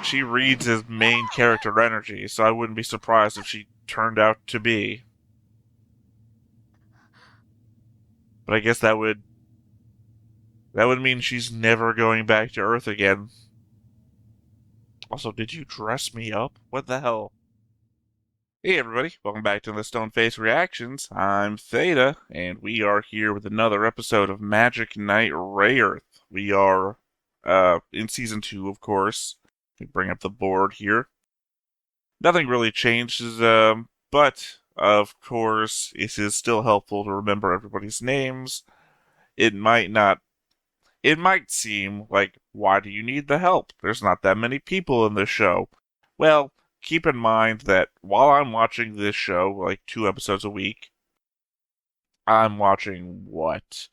she reads as main character energy, so I wouldn't be surprised if she turned out to be. But I guess that would mean she's never going back to Earth again. Also, did you dress me up? What the hell? Hey everybody, welcome back to the Stoneface Reactions. I'm Theta, and we are here with another episode of Magic Knight Rayearth. We are in Season 2, of course. We bring up the board here. Nothing really changes, but, of course, it is still helpful to remember everybody's names. It might not It might seem like, why do you need the help? There's not that many people in this show. Well, keep in mind that while I'm watching this show, like 2 episodes a week, I'm watching what?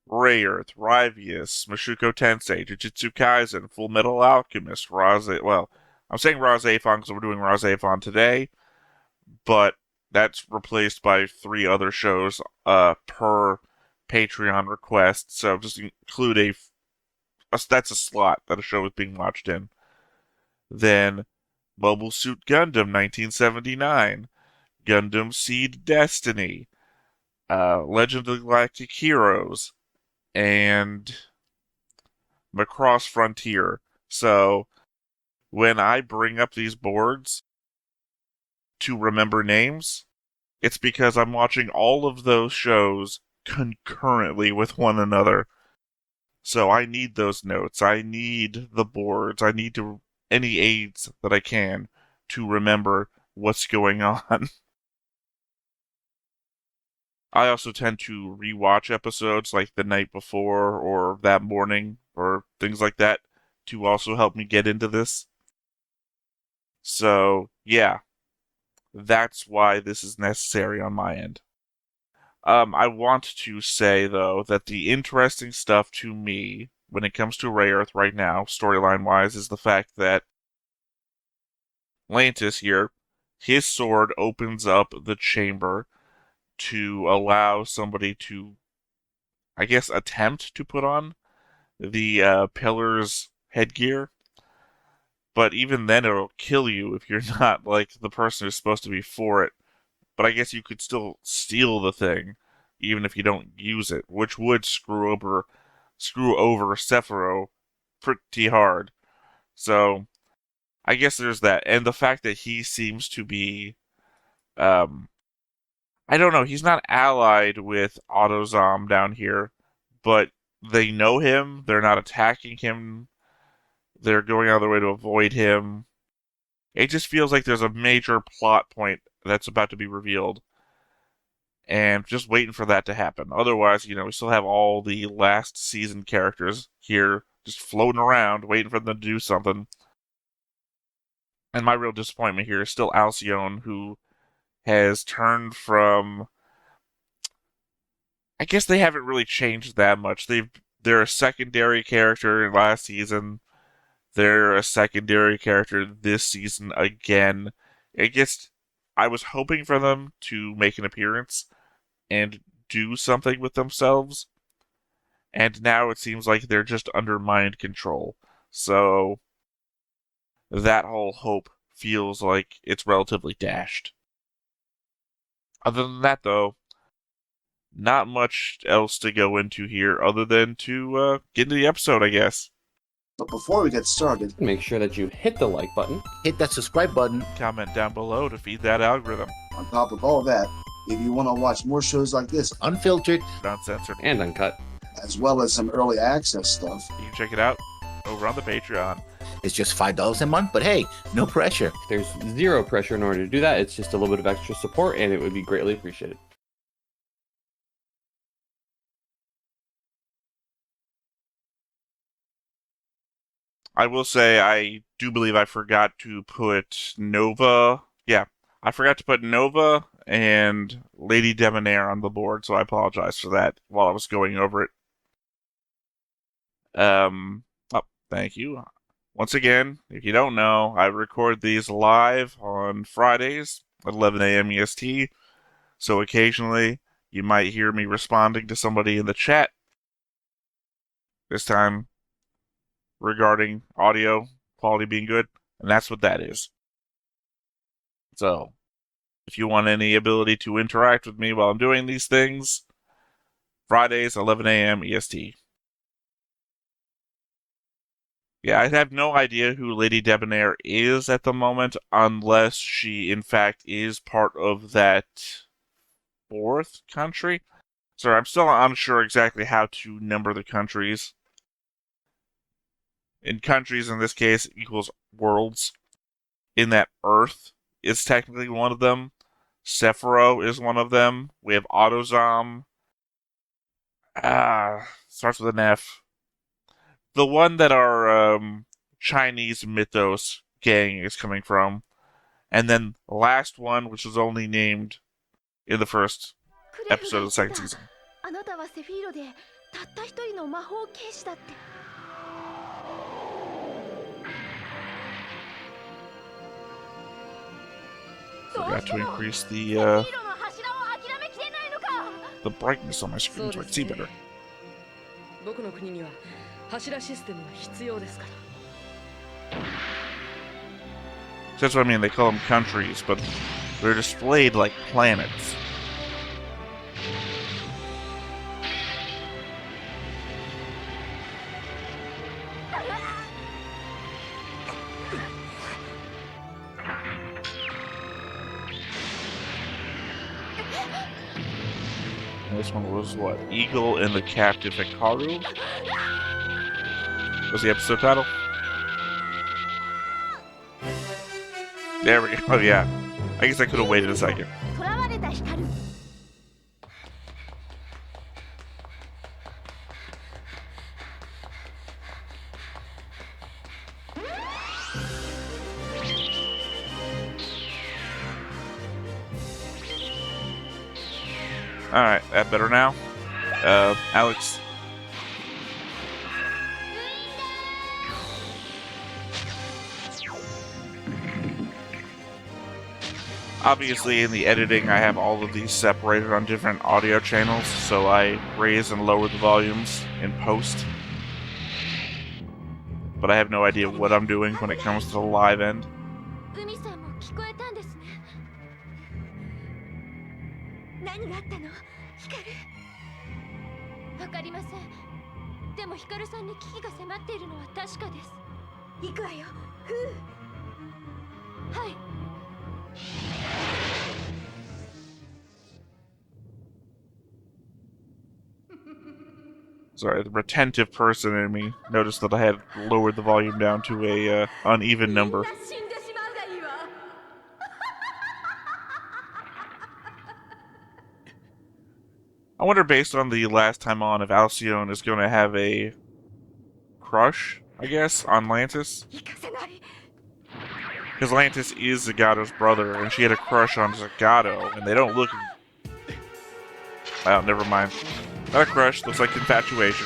Rayearth, Ryvius, Mushoku Tensei, Jujutsu Kaisen, Full Metal Alchemist, well, I'm saying Razephon because we're doing Razephon today, but that's replaced by 3 other shows per Patreon request, so just include that's a slot that a show is being watched in. Then Mobile Suit Gundam 1979, Gundam Seed Destiny, Legend of the Galactic Heroes, and Macross Frontier. So when I bring up these boards to remember names, it's because I'm watching all of those shows concurrently with one another. So I need those notes. I need the boards. I need any aids that I can to remember what's going on. I also tend to rewatch episodes like the night before or that morning or things like that to also help me get into this. So, yeah, that's why this is necessary on my end. I want to say, though, that the interesting stuff to me when it comes to Rayearth right now, storyline-wise, is the fact that Lantis here, his sword opens up the chamber to allow somebody to, I guess, attempt to put on the pillar's headgear. But even then, it'll kill you if you're not, like, the person who's supposed to be for it. But I guess you could still steal the thing, even if you don't use it, which would screw over Sephiroth pretty hard. So, I guess there's that. And the fact that he seems to be, I don't know, he's not allied with AutoZom down here, but they know him, they're not attacking him, they're going out of their way to avoid him. It just feels like there's a major plot point that's about to be revealed. And just waiting for that to happen. Otherwise, we still have all the last season characters here just floating around, waiting for them to do something. And my real disappointment here is still Alcyone, who has turned from... I guess they haven't really changed that much. They're a secondary character in last season. They're a secondary character this season again. I guess I was hoping for them to make an appearance and do something with themselves. And now it seems like they're just under mind control. So that whole hope feels like it's relatively dashed. Other than that, though, not much else to go into here other than to get into the episode, I guess. But before we get started, make sure that you hit the like button, hit that subscribe button, comment down below to feed that algorithm. On top of all that, if you want to watch more shows like this, unfiltered, uncensored, and uncut, as well as some early access stuff, you can check it out over on the Patreon. It's just $5 a month, but hey, no pressure. There's zero pressure in order to do that. It's just a little bit of extra support, and it would be greatly appreciated. I will say I do believe I forgot to put Nova. Yeah, I forgot to put Nova and Lady Debonair on the board, so I apologize for that while I was going over it. Thank you. Once again, if you don't know, I record these live on Fridays at 11 a.m. EST, so occasionally you might hear me responding to somebody in the chat. This time regarding audio quality being good, and that's what that is. So, if you want any ability to interact with me while I'm doing these things, Fridays, 11 a.m. EST. Yeah, I have no idea who Lady Debonair is at the moment, unless she, in fact, is part of that fourth country. Sorry, I'm still unsure exactly how to number the countries. In countries, in this case, equals worlds. In that Earth is technically one of them. Sephiroth is one of them. We have Autozom. Starts with an F. The one that our Chinese mythos gang is coming from. And then the last one, which was only named in the first episode of the second season. あなたはセフィーロでたった一人の魔法剣士だって。 Forgot to increase the brightness on my screen so I can see better. 僕の国には柱システムが必要ですから。 So that's what I mean, they call them countries, but they're displayed like planets. And this one was what? Eagle and the Captive Hikaru? Was the episode title? There we go. Oh, yeah. I guess I could have waited a second. 囚われた光る。 Alright, that better now? Alex. Obviously, in the editing, I have all of these separated on different audio channels, so I raise and lower the volumes in post. But I have no idea what I'm doing when it comes to the live end. 海さんも聞こえたんですね。何があったの？光る。わかりません。でも光さんに危機が迫っているのは確かです。行くわよ。はい。 Sorry, the retentive person in me noticed that I had lowered the volume down to a uneven number. みんな死んでしまうがいいわ。 I wonder, based on the last time on, if Alcyone is going to have a crush, I guess, on Lantis. 行かせない。 Because Lantis is Zagato's brother, and she had a crush on Zagato, and they don't look... Oh, never mind. Not a crush, looks like infatuation. .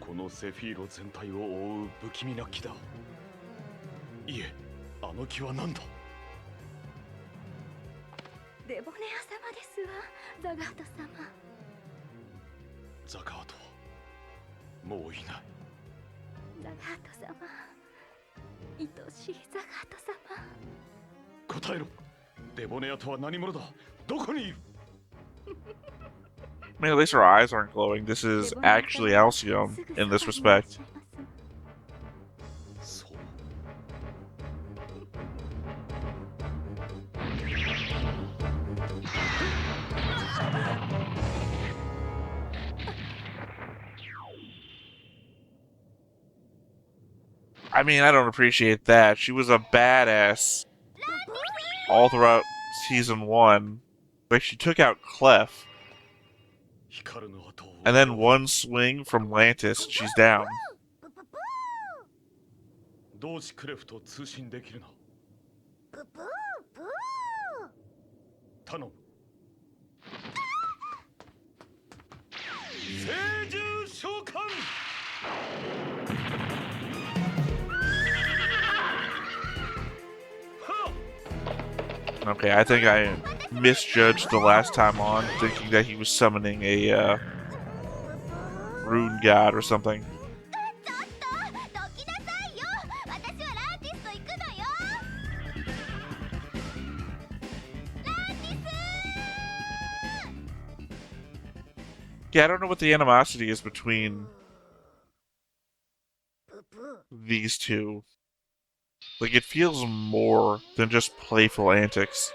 このセフィーロ全体を覆う不気味な気だ。いえ、あの気は何だ？デボネア様ですわ、ザガート様。ザガートはもういない。ザガート様、愛しいザガート様。答えろ。デボネアとは何者だ？どこにいる？ I mean, at least her eyes aren't glowing. This is actually Alcyone in this respect. I mean, I don't appreciate that. She was a badass all throughout season 1. Like, she took out Clef. And then one swing from Lantis, she's down. 同志クレフと通信できるな。ブブーブー。頼む。聖獣召喚。Okay, I think I misjudged the last time on, thinking that he was summoning a rune god or something. ちょっとどきなさいよ。私はラーティスと行くのよ。ラーティス。 Yeah, I don't know what the animosity is between these two. Like, it feels more than just playful antics.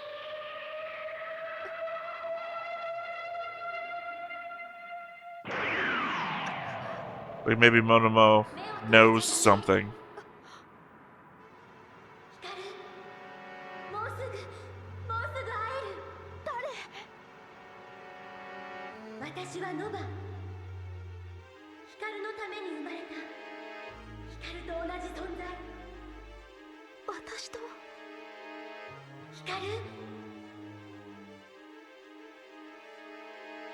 Like, maybe Monomo knows something. 光もうすぐ会える。誰？私はノバ。光のために生まれた。光と同じ存在。私と光。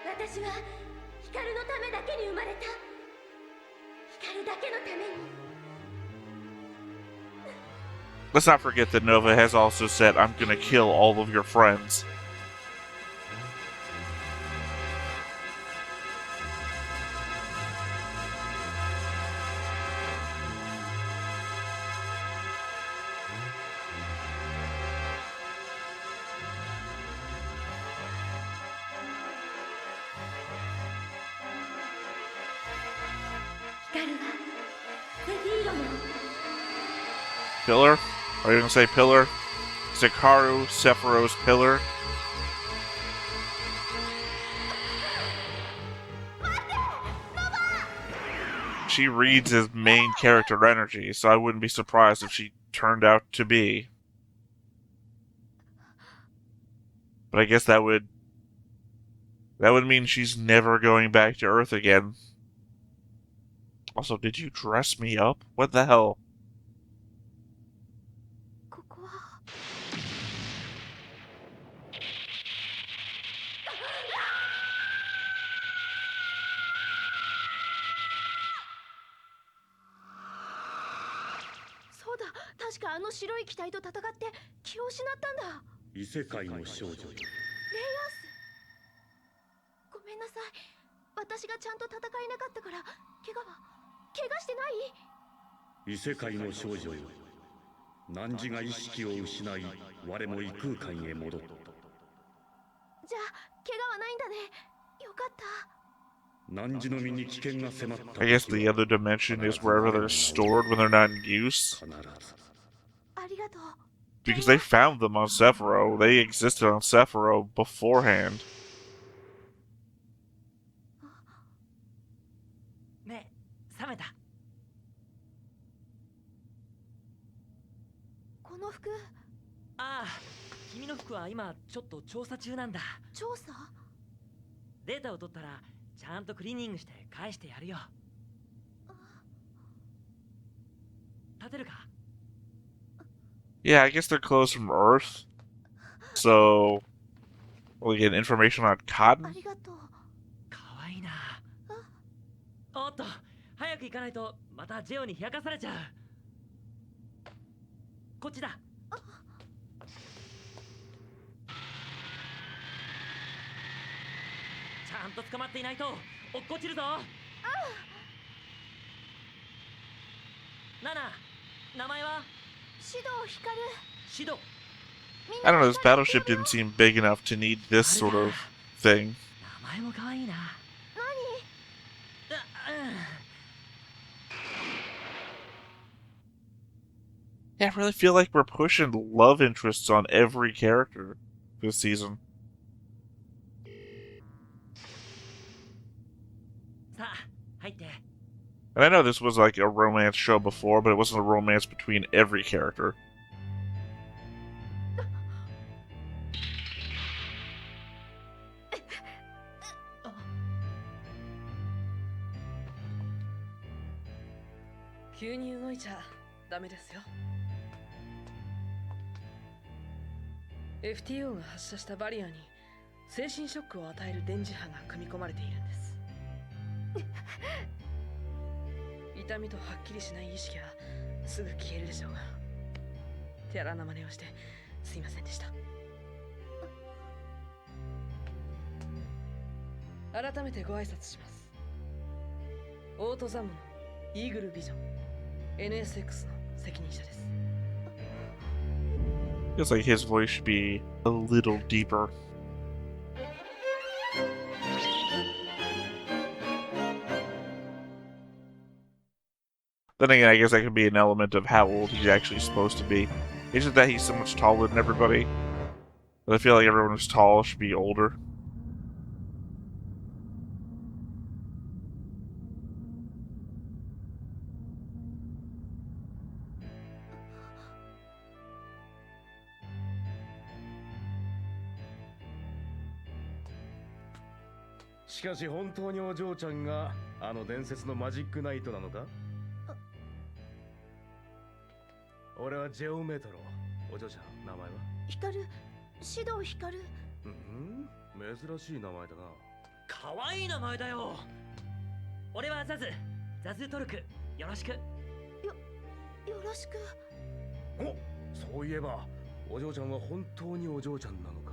私は光のためだけに生まれた。光だけのために。 Let's not forget that Nova has also said, I'm gonna kill all of your friends. Pillar? Are you gonna say pillar? Hikaru, Sephiroth's pillar? She reads his main character energy, so I wouldn't be surprised if she turned out to be. But I guess that would mean she's never going back to Earth again. Also, did you dress me up? What the hell? ここは。そうだ、確かあの白い機体と戦って気を失ったんだ。異世界の少女よ。レイアース。ごめんなさい。私がちゃんと戦えなかったから、怪我してない？異世界の少女よ。汝が意識を失い、我も異空間へ戻った。じゃあ怪我はないんだね。よかった。 汝の身に危険が迫った。 I guess the other dimension is wherever they're stored when they're not in use. 必ず。ありがとう。 Because they found them on Sephiroth. They existed on Sephiroth beforehand. 目覚めた。この服。ああ、君の服は今ちょっと調査中なんだ。調査？データを取ったらちゃんとクリーニングして返してやるよ。立てるか？ Yeah, I guess they're clothes from Earth. So, we'll get information on あ cotton? りがとう。かわいいな。おっと、早く行かないとまたジェオに冷やかされちゃう。こっちだ。ちゃんと捕まっていないと落っこちるぞ。ナナ、名前は？指導光。シド。 I don't know, this battleship didn't seem big enough to need this sort of thing. 名前もかわいいな。Yeah, I really feel like we're pushing love interests on every character this season. さあ、入って。 And I know this was like a romance show before, but it wasn't a romance between every character. 急に動いちゃダメですよ。FTO が発射したバリアに精神ショックを与える電磁波が組み込まれているんです。痛みとはっきりしない意識はすぐ消えるでしょう。手荒な真似をしてすいませんでした。改めてご挨拶します。オートザムのイーグルビジョン NSX の責任者です。Feels like his voice should be a little deeper. Then again, I guess that could be an element of how old he's actually supposed to be. It's just that he's so much taller than everybody. But I feel like everyone who's tall should be older. しかし本当にお嬢ちゃんがあの伝説のマジックナイトなのか？俺はジェオメトロ。お嬢ちゃん、名前は？光、指導光。珍しい名前だな。かわいい名前だよ。俺はザズトルク。よろしく。よろしく。お、そういえばお嬢ちゃんは本当にお嬢ちゃんなのか？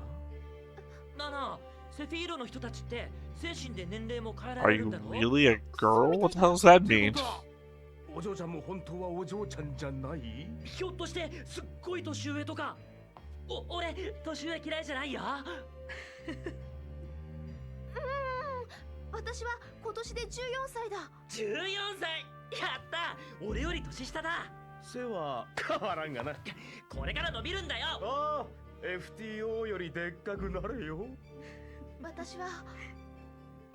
なあなあ、セフィーロの人たちって精神で年齢も変えら Are れる you んだろ？ really a girl? What the hell does that って mean? ことはお嬢ちゃんも本当はお嬢ちゃんじゃない？ひょっとしてすっごい年上とか？俺年上嫌いじゃないよ。私は今年で14歳だ。14歳。やった。俺より年下だ。背は変わらんがな。これから伸びるんだよ。ああ、FTO よりでっかくなれよ。私は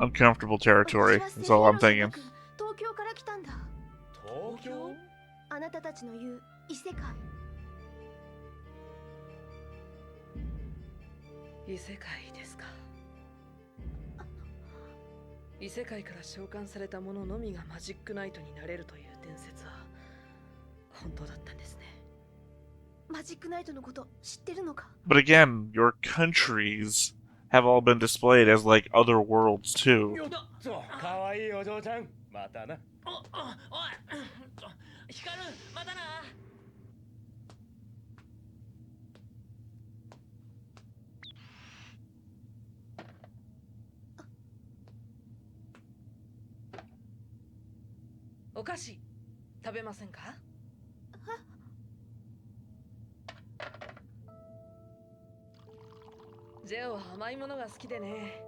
Uncomfortable territory. That's all I'm thinking. 東京から来たんだ。東京？あなたたちの言う異世界。異世界ですか。異世界から召喚された者のみがマジックナイトになれるという伝説は本当だったんですね。マジックナイトのこと知ってるのか？ But again, your countries have all been displayed as like other worlds too. よっと、かわいいお嬢ちゃん。またな。おい、ヒカル、またな。お菓子食べませんか？ジェオは甘いものが好きでね。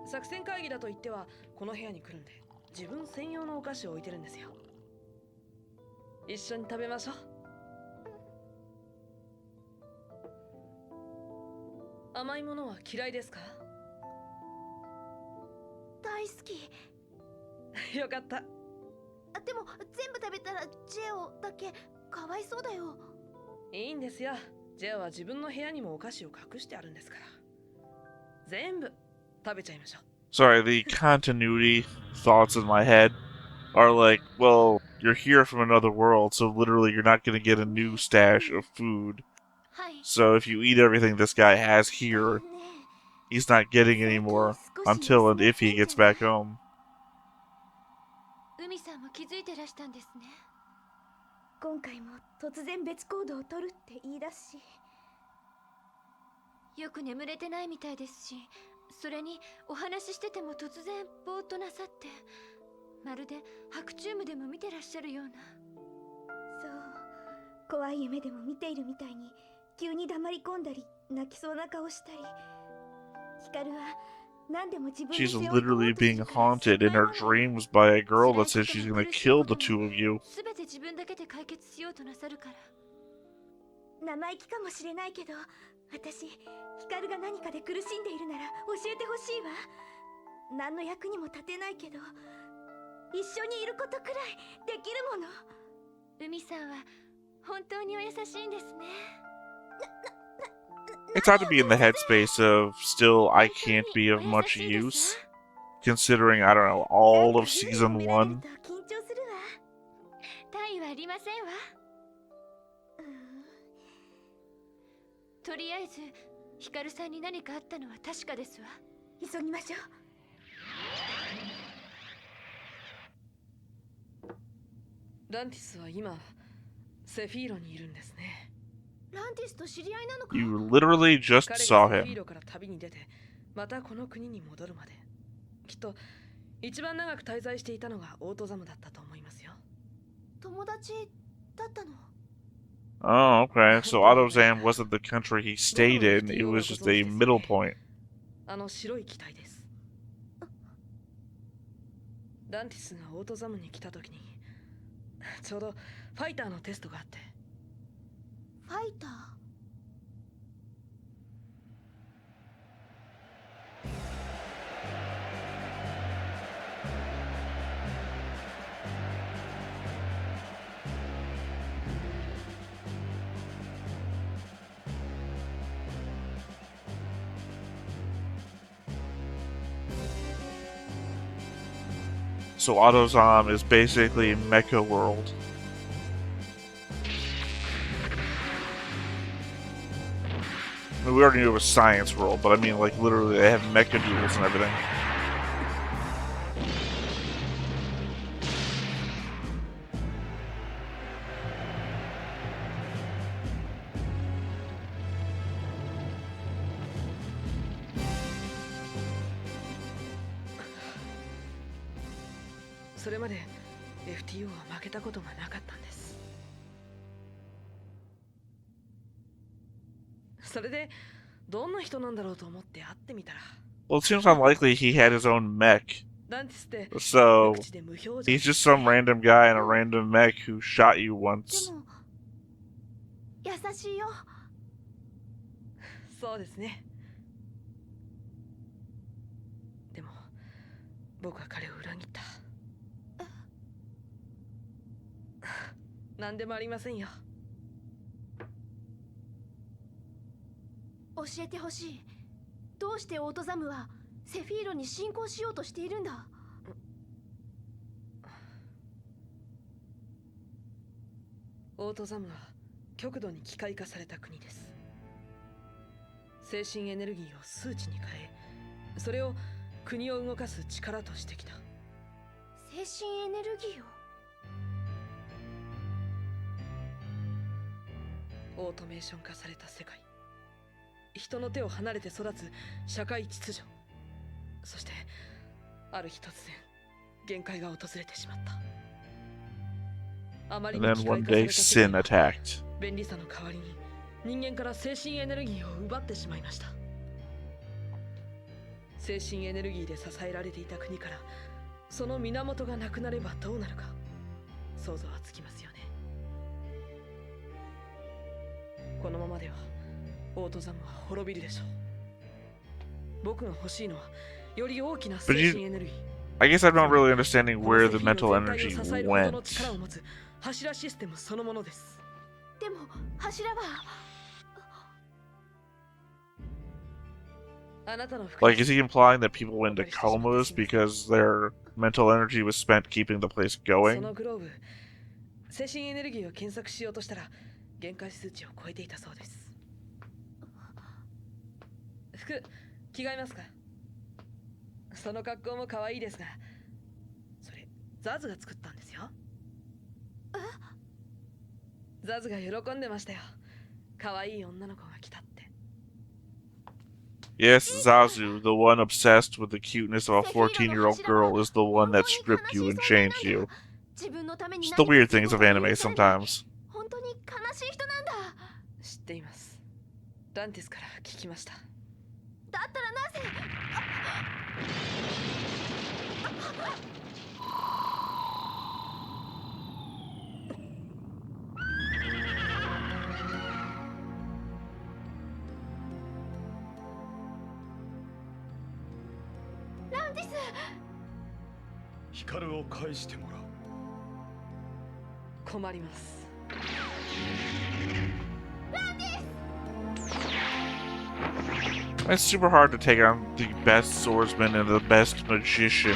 作戦会議だと言ってはこの部屋に来るんで自分専用のお菓子を置いてるんですよ。一緒に食べましょう。甘いものは嫌いですか？大好き。よかった。でも全部食べたらジェオだけかわいそうだよ。いいんですよ。ジェオは自分の部屋にもお菓子を隠してあるんですから。全部食べちゃいましょう。Sorry, the continuity thoughts in my head are like, well, you're here from another world, so literally you're not going to get a new stash of food. はい。 So if you eat everything this guy has here, ね he's not getting any more until and if he gets back home. 海さんも気づいてらしたんですね。今回も突然別行動を取るって言い出すし、よく眠れてないみたいですし、それにお話ししてても突然ぼーっとなさって、まるで白昼夢でも見てらっしゃるような。そう、怖い夢でも見ているみたいに急に黙り込んだり泣きそうな顔したり。ヒカルは何でも自分に She's 背負い込もうと literally する being から haunted in her 心配なの。 dreams by a girl that says she's gonna kill the two of you. すべて自分だけで解決しようとなさるから。生意気かもしれないけど、私、ヒカルが何かで苦しんでいるなら教えてほしいわ。何の役にも立てないけど、一緒にいることくらいできるもの。海さんは本当にお優しいんですね。 It's hard to be in the headspace of still I can't be of much use, considering, I don't know, all of season 1. 緊張するわ。大はありませんわ。とりあえずヒカルさんに何かあったのは確かですわ。急ぎましょう。ランティスは今セフィーロにいるんですね。ランティスと知り合いなのか。 You literally just 彼 saw がセフィー him. ロから旅に出てまたこの国に戻るまできっと一番長く滞在していたのがオートザムだったと思いますよ。友達だったの。 Oh, okay. So Autozam wasn't the country he stayed in, it was just a middle point. あの白い機体です。ランティスがオートザムに来た時にちょうどファイターのテストがあって。ファイター。 So Autozam is basically Mecha World. I mean, we already knew it was Science World, but I mean, like, literally, they have mecha duels and everything. FTO は負けたことがなかったんです。それでどんな人なんだろうと思って会ってみたら。 Well, it seems unlikely he had his own mech. So, he's just some random guy in a random mech who shot you once. 優しいよ。そうですね。でも僕は彼を裏切った。何でもありませんよ。教えてほしい。どうしてオートザムはセフィーロに侵攻しようとしているんだ。オートザムは極度に機械化された国です。精神エネルギーを数値に変え、それを国を動かす力としてきた。精神エネルギーを。オートメーション化された世界、人の手を離れて育つ社会秩序、そしてある日突然限界が訪れてしまった。あまりに機械化された世界は便利さの代わりに人間から精神エネルギーを奪ってしまいました。精神エネルギーで支えられていた国からその源がなくなればどうなるか想像はつきますよね。このままではオートザムは滅びるでしょう。僕が欲しいのはより大きな精神エネルギー。I guess I'm not really understanding where the mental energy went. 柱システムそのものです。でも柱は Like, is he implying that people went into comas because their mental energy was spent keeping the place そ going? のグローブ、精神エネルギーを検索しようとしたら限界数値を超えていたそうです。服着替えますか？その格好も可愛いですが、それザズが作ったんですよ。ザズが喜んでましたよ。可愛い女の子が来たって。Yes, Zazu, the one obsessed with the cuteness of a 14-year-old girl, is the one that stripped you and changed you. Just the weird things of anime sometimes. 本当に悲しい人なんだ。知っています。ランティスから聞きました。だったらなぜ？ランティス。ヒカルを返してもらう。困ります。It's super hard to take on the best swordsman and the best magician.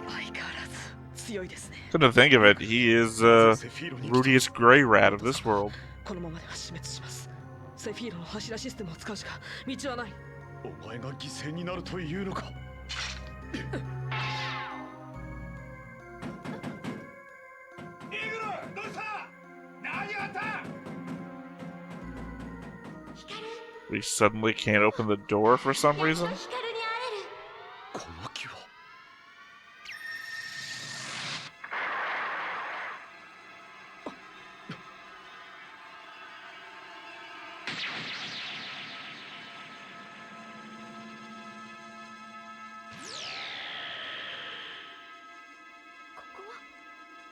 相変わらず強いですね。 Come to think of it, he is Rudius Grey Rat of this world. このままでは死滅します。セフィーロの柱システムを使うしか道はない。お前が犠牲になるというのか。We suddenly can't open the door for some reason. この木は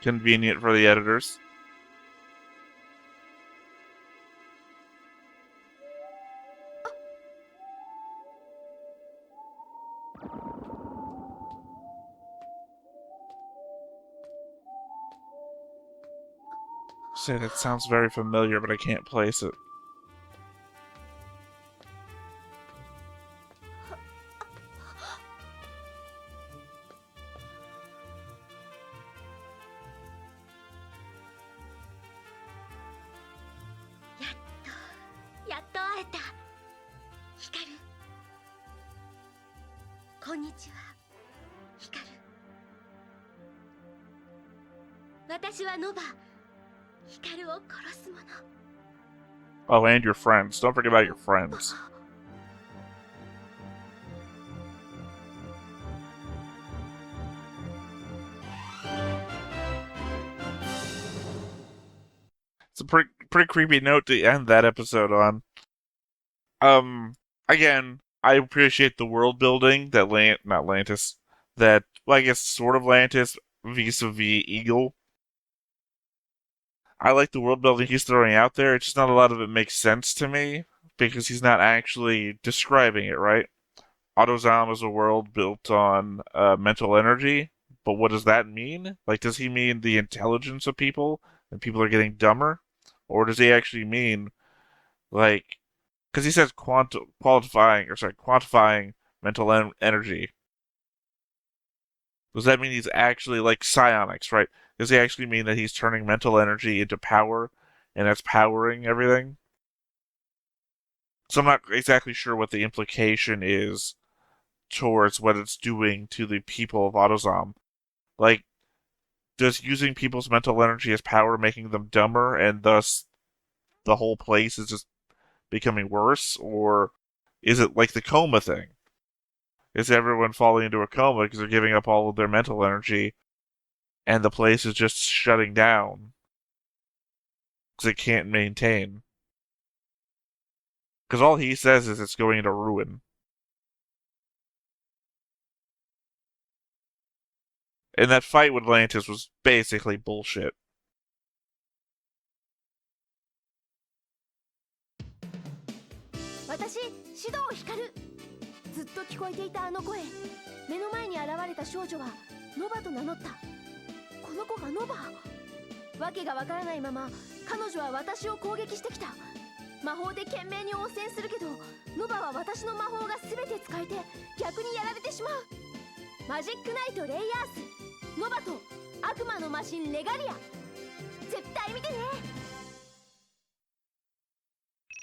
Convenient for the editors. Say that sounds very familiar, but I can't place it. Hikaru. こんにちは、ヒカル。私はノバ。ヒカルを殺す者。Oh, and your friends. Don't forget about your friends. It's a pretty creepy note to end that episode on. Again, I appreciate the world building that not Lantis, that, well, I guess sort of Lantis vis-a-vis Eagle. I like the world building he's throwing out there. It's just not a lot of it makes sense to me because he's not actually describing it, right? Autozam is a world built on mental energy, but what does that mean? Like, does he mean the intelligence of people and people are getting dumber? Or does he actually mean, like, because he says quantifying mental energy. Does that mean he's actually like psionics, right? Does he actually mean that he's turning mental energy into power and that's powering everything? So I'm not exactly sure what the implication is towards what it's doing to the people of Autozam. Like, does using people's mental energy as power making them dumber and thus the whole place is just becoming worse? Or is it like the coma thing? Is everyone falling into a coma because they're giving up all of their mental energy and the place is just shutting down because it can't maintain? Because all he says is it's going into ruin. And that fight with Lantis was basically bullshit. 私、指導光る。ずっと聞こえていたあの声。目の前に現れた少女はノバと名乗った。この子がノバ。わけがわからないまま彼女は私を攻撃してきた。魔法で懸命に応戦するけど、ノバは私の魔法が全て使えて逆にやられてしまう。マジックナイトレイヤース、ノバと悪魔のマシンレガリア。絶対見てね。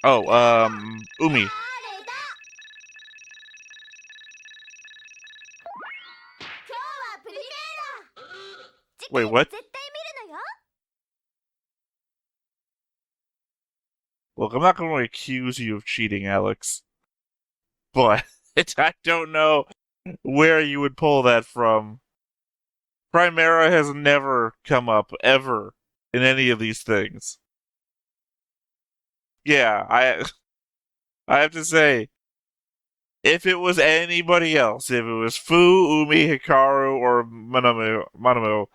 Oh, Umi. Wait, what? Look, I'm not going to accuse you of cheating, Alex. But I don't know where you would pull that from. Primera has never come up, ever, in any of these things. Yeah, I have to say, if it was anybody else, if it was Fu, Umi, Hikaru, or Manamo,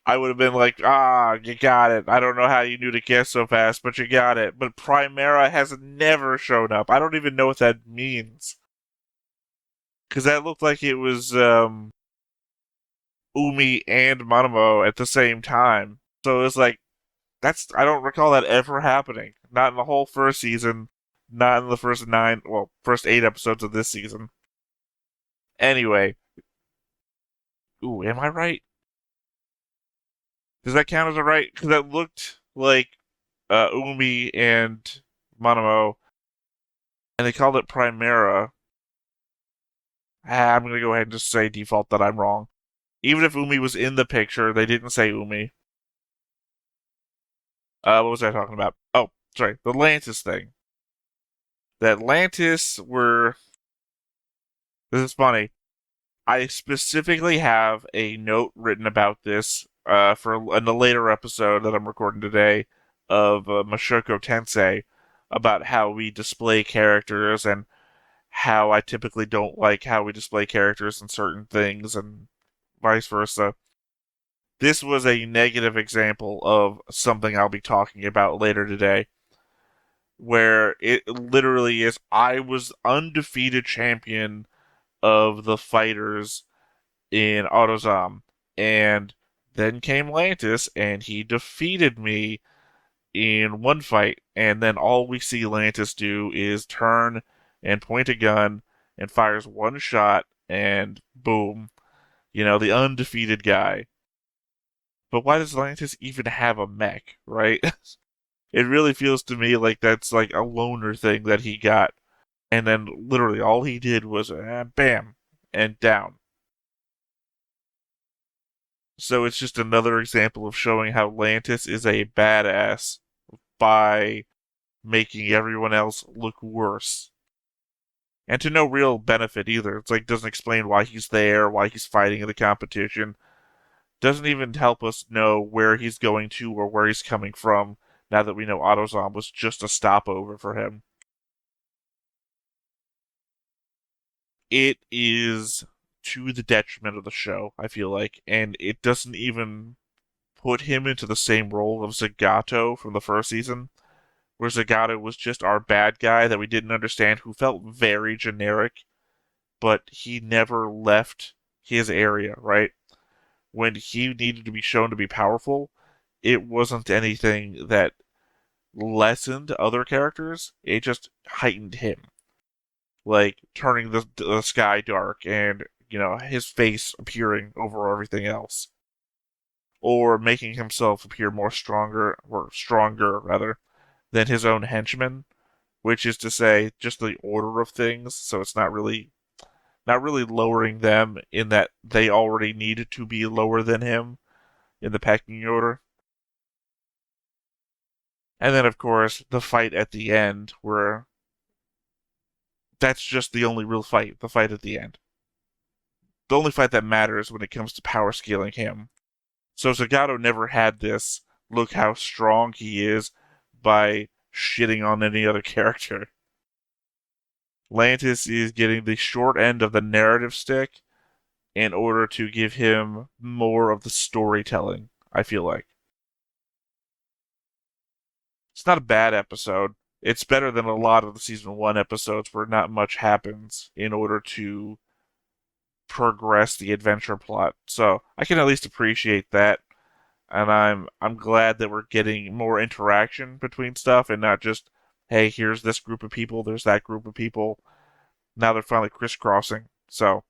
I would have been like, you got it. I don't know how you knew to guess so fast, but you got it. But Primera has never shown up. I don't even know what that means. Because that looked like it was Umi and Manamo at the same time. So it was like, I don't recall that ever happening. Not in the whole first season, not in the first 8 episodes of this season. Anyway. Ooh, am I right? Does that count as a right? Because that looked like Umi and Manamo, and they called it Primera. I'm going to go ahead and just say default that I'm wrong. Even if Umi was in the picture, they didn't say Umi. What was I talking about? Oh, sorry, the Atlantis thing. The Atlantis were. This is funny. I specifically have a note written about this for in a later episode that I'm recording today of Mashoko Tensei about how we display characters and how I typically don't like how we display characters in certain things and vice versa. This was a negative example of something I'll be talking about later today, where it literally is I was undefeated champion of the fighters in AutoZom, and then came Lantis, and he defeated me in one fight, and then all we see Lantis do is turn and point a gun and fires one shot, and boom, the undefeated guy. But why does Lantis even have a mech, right? It really feels to me like that's like a loner thing that he got, and then literally all he did was bam, and down. So it's just another example of showing how Lantis is a badass by making everyone else look worse. And to no real benefit either. It's like doesn't explain why he's there, why he's fighting in the competition. Doesn't even help us know where he's going to or where he's coming from, now that we know AutoZom was just a stopover for him. It is to the detriment of the show, I feel like, and it doesn't even put him into the same role of Zagato from the first season, where Zagato was just our bad guy that we didn't understand, who felt very generic, but he never left his area, right? When he needed to be shown to be powerful, it wasn't anything that lessened other characters, it just heightened him. Like turning the sky dark and, his face appearing over everything else. Or making himself appear stronger rather, than his own henchmen, which is to say, just the order of things, so it's not really lowering them in that they already needed to be lower than him in the pecking order. And then, of course, the fight at the end, where that's just the only real fight, the fight at the end. The only fight that matters when it comes to power scaling him. So Zagato never had this, look how strong he is, by shitting on any other character. Lantis is getting the short end of the narrative stick in order to give him more of the storytelling, I feel like. It's not a bad episode. It's better than a lot of the season 1 episodes where not much happens in order to progress the adventure plot. So I can at least appreciate that. And I'm glad that we're getting more interaction between stuff and not just, hey, here's this group of people, there's that group of people. Now they're finally crisscrossing. So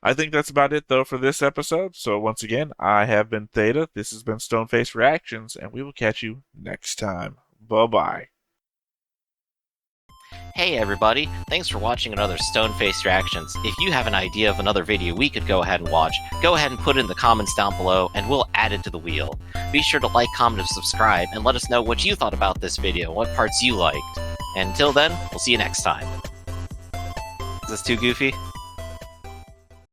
I think that's about it, though, for this episode. So once again, I have been Theta. This has been Stoneface Reactions, and we will catch you next time. Bye-bye. Hey everybody, thanks for watching another Stoneface Reactions. If you have an idea of another video we could go ahead and watch, go ahead and put it in the comments down below and we'll add it to the wheel. Be sure to like, comment, and subscribe, and let us know what you thought about this video, what parts you liked. And until then, we'll see you next time. Is this too goofy?